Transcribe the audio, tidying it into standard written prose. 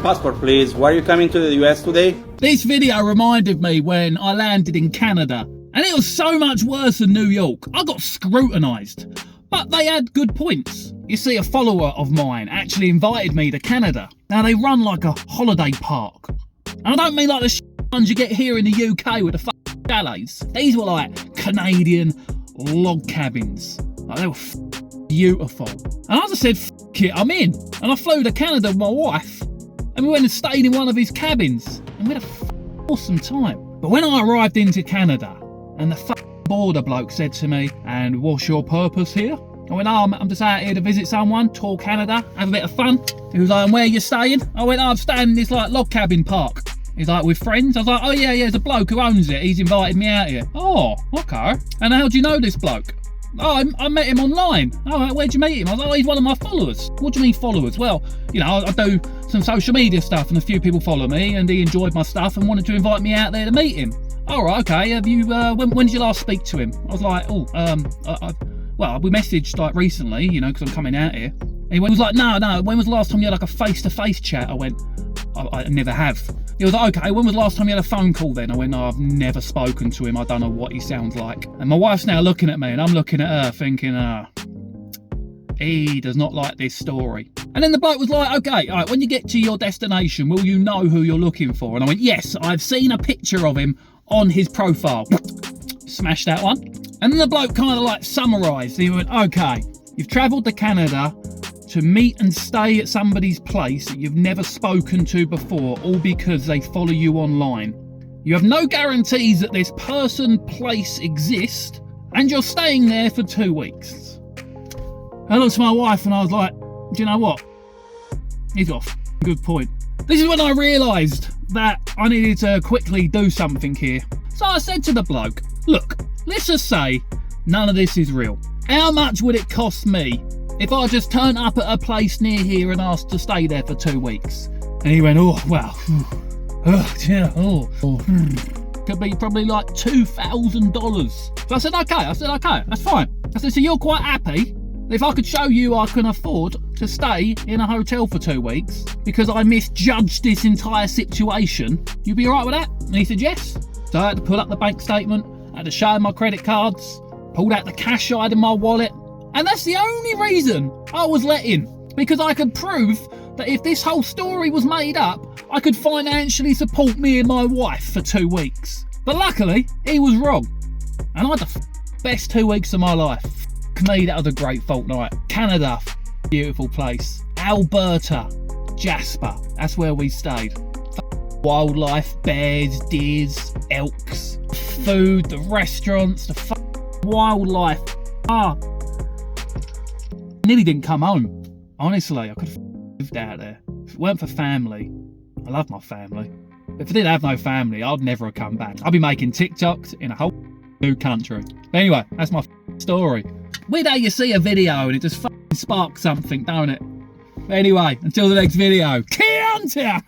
passport, please. Why are you coming to the US today? This video reminded me when I landed in Canada, and it was so much worse than New York. I got scrutinised, but they had good points. You see, a follower of mine actually invited me to Canada. Now, they run like a holiday park. And I don't mean like the ones you get here in the UK with the chalets. These were like Canadian log cabins. Like, they were beautiful. And I just said, it, I'm in. And I flew to Canada with my wife, and we went and stayed in one of his cabins, and we had a awesome time. But when I arrived into Canada, and the border bloke said to me, "And what's your purpose here?" I went, "Oh, I'm just out here to visit someone, tour Canada, have a bit of fun." He was like, "And where are you staying?" I went, "Oh, I'm staying in this like log cabin park." He's like, "With friends?" I was like, "Oh yeah, there's a bloke who owns it. He's invited me out here." "Oh, okay. And how do you know this bloke?" "Oh, I met him online." "Oh, where'd you meet him?" I was like, "Oh, he's one of my followers." "What do you mean followers?" "Well, you know, I do some social media stuff, and a few people follow me, and he enjoyed my stuff and wanted to invite me out there to meet him." "All right, okay. Have you? When did you last speak to him?" I was like, "Oh, well, we messaged like recently, you know, because I'm coming out here." And he was like, no. "When was the last time you had like a face-to-face chat?" I went, I never have." He was like, "Okay, when was the last time you had a phone call then?" I went, "No, I've never spoken to him. I don't know what he sounds like." And my wife's now looking at me, and I'm looking at her thinking, he does not like this story. And then the bloke was like, "Okay, all right, when you get to your destination, will you know who you're looking for?" And I went, "Yes, I've seen a picture of him on his profile." Smash that one. And then the bloke kind of like summarised. He went, "Okay, you've travelled to Canada to meet and stay at somebody's place that you've never spoken to before, all because they follow you online. You have no guarantees that this person, place exists, and you're staying there for 2 weeks." I looked at my wife and I was like, "Do you know what? He's got a good point." This is when I realised that I needed to quickly do something here. So I said to the bloke, "Look, let's just say none of this is real. How much would it cost me if I just turned up at a place near here and asked to stay there for 2 weeks?" And he went, "Oh, well, could be probably like $2,000. So I said, okay, that's fine. I said, "So you're quite happy if I could show you I can afford to stay in a hotel for 2 weeks because I misjudged this entire situation? You'd be alright with that?" And he said, "Yes." So I had to pull up the bank statement, I had to show him my credit cards, pulled out the cash I had in my wallet. And that's the only reason I was let in, because I could prove that if this whole story was made up, I could financially support me and my wife for 2 weeks. But luckily, he was wrong. And I had the best 2 weeks of my life. Me, that was a great fortnight. Canada, beautiful place. Alberta, Jasper, that's where we stayed. Wildlife, bears, deers, elks, food, the restaurants, the wildlife. Nearly didn't come home. Honestly, I could have lived out there. If it weren't for family, I love my family. If I didn't have no family, I'd never have come back. I'd be making TikToks in a whole new country. But anyway, that's my story. Weird how you see a video and it just sparks something, don't it? But anyway, until the next video, Keontia!